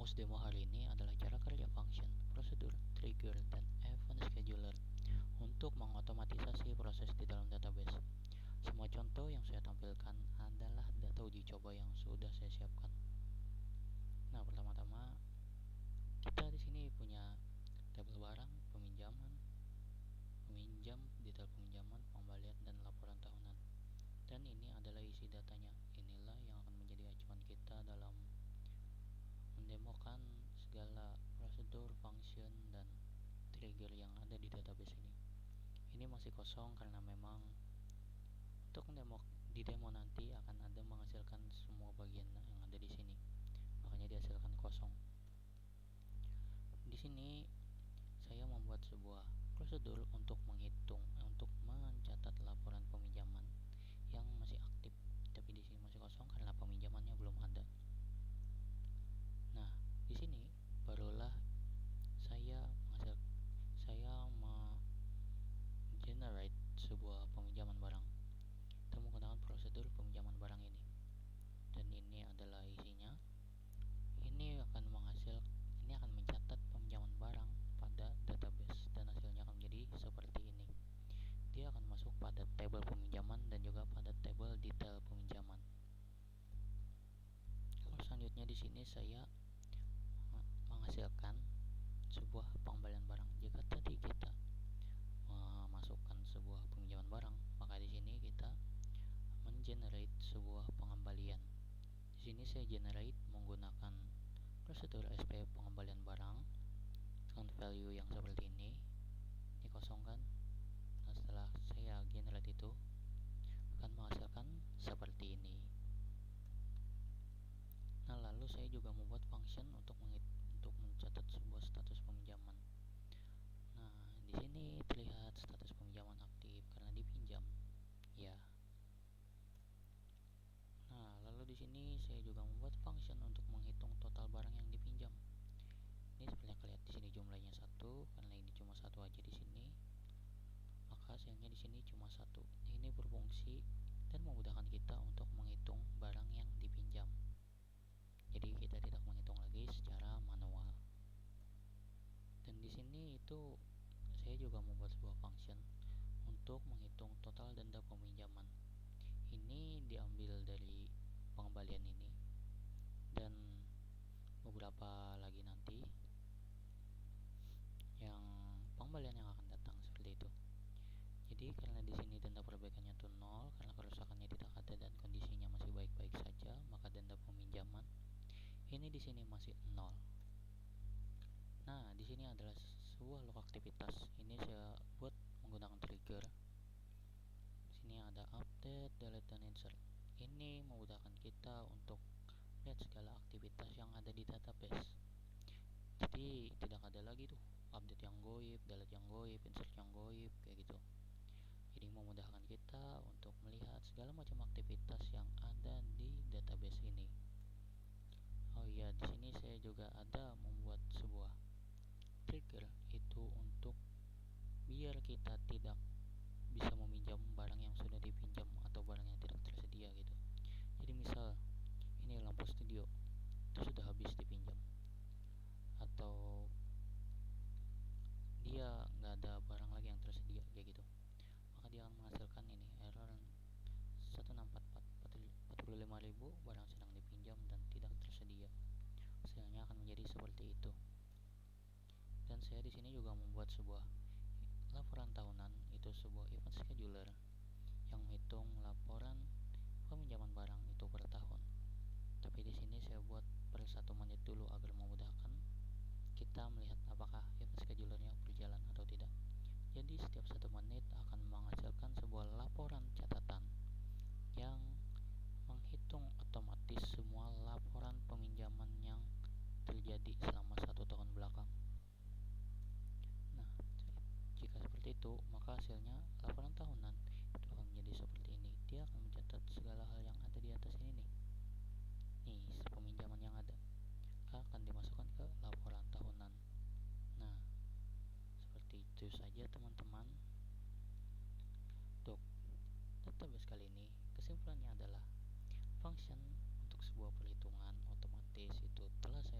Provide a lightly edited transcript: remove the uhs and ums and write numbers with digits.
Fokus demo hari ini adalah cara kerja function, prosedur, trigger, dan event scheduler untuk mengotomatisasi proses di dalam database. Semua contoh yang saya tampilkan adalah data uji coba yang sudah saya siapkan. Nah, pertama-tama kita di sini punya tabel barang, peminjam, detail peminjaman, pengembalian, dan laporan tahunan. Dan ini adalah isi datanya. Inilah yang akan menjadi acuan kita dalam mendemokan segala prosedur, function, dan trigger yang ada di database ini. Ini masih kosong karena memang untuk di demo nanti akan ada menghasilkan semua bagian yang ada di sini. Makanya dihasilkan kosong. Di sini saya membuat sebuah prosedur untuk mencatat laporan peminjaman yang masih aktif, tapi di sini masih kosong karena peminjamannya belum ada. Nah, di sini barulah saya generate sebuah peminjaman barang. Kita menggunakan prosedur peminjaman barang ini. Dan ini adalah isinya. Ini akan mencatat peminjaman barang pada database dan hasilnya akan menjadi seperti ini. Dia akan masuk pada tabel peminjaman dan juga pada tabel detail peminjaman. Lalu selanjutnya di sini saya menghasilkan sebuah pengembalian barang. Jika tadi kita memasukkan sebuah peminjaman barang, maka di sini kita mengenerate sebuah pengembalian. Di sini saya generate menggunakan prosedur SP pengembalian barang dengan value yang seperti ini. Ini kosong kan? Nah, setelah saya generate itu akan menghasilkan seperti ini. Nah, lalu saya juga membuat function untuk mencatat sebuah status peminjaman. Nah, di sini terlihat status peminjaman aktif karena dipinjam. Ya. Nah, lalu di sini saya juga membuat function untuk menghitung total barang yang dipinjam. Ini seperti yang kalian lihat di sini jumlahnya 1 karena ini cuma satu aja di sini. Maka hasilnya di sini cuma 1. Ini berfungsi dan memudahkan kita untuk menghitung barang yang dipinjam. Jadi kita tidak menghitung lagi secara manual. Dan di sini itu saya juga membuat sebuah function untuk menghitung total denda peminjaman. Ini diambil dari pengembalian ini dan beberapa lagi nanti yang pengembalian yang akan datang seperti itu. Jadi karena di sini denda perbaikannya itu 0 karena kerusakannya tidak ada dan kondisinya masih baik-baik saja, maka denda peminjaman ini di sini masih 0. Nah, di sini adalah sebuah log aktivitas. Ini saya buat menggunakan trigger. Di sini ada update, delete, dan insert. Ini memudahkan kita untuk lihat segala aktivitas yang ada di database. Jadi tidak ada lagi tuh update yang goib, delete yang goib, insert yang goib kayak gitu. Jadi memudahkan kita untuk melihat segala macam aktivitas yang ada di database ini. Oh iya, di sini saya juga ada membuat sebuah trigger itu untuk biar kita tidak bisa meminjam barang yang sudah dipinjam atau barang yang tidak tersedia gitu. Jadi misal ini lampu studio itu sudah habis dipinjam atau dia nggak ada barang lagi yang tersedia kayak gitu, maka dia akan menghasilkan ini error 164.45.000 barang sedang dipinjam dan tidak tersedia. Hasilnya akan menjadi seperti itu. Dan saya di sini juga membuat sebuah laporan tahunan, itu sebuah event scheduler yang menghitung laporan peminjaman barang itu per tahun. Tapi di sini saya buat per 1 menit dulu agar memudahkan kita melihat apakah event schedulernya berjalan atau tidak. Jadi setiap 1 menit akan menghasilkan sebuah laporan catatan yang menghitung otomatis semua laporan peminjaman yang terjadi selama 1 tahun belakang. Nah, jika seperti itu, maka hasilnya laporan tahunan itu akan menjadi seperti ini. Dia akan mencatat segala hal yang ada di atas ini nih. Nih, peminjaman yang ada akan dimasukkan ke laporan tahunan. Nah, seperti itu saja teman-teman. Untuk database kali ini, kesimpulannya adalah function untuk sebuah perhitungan otomatis itu telah saya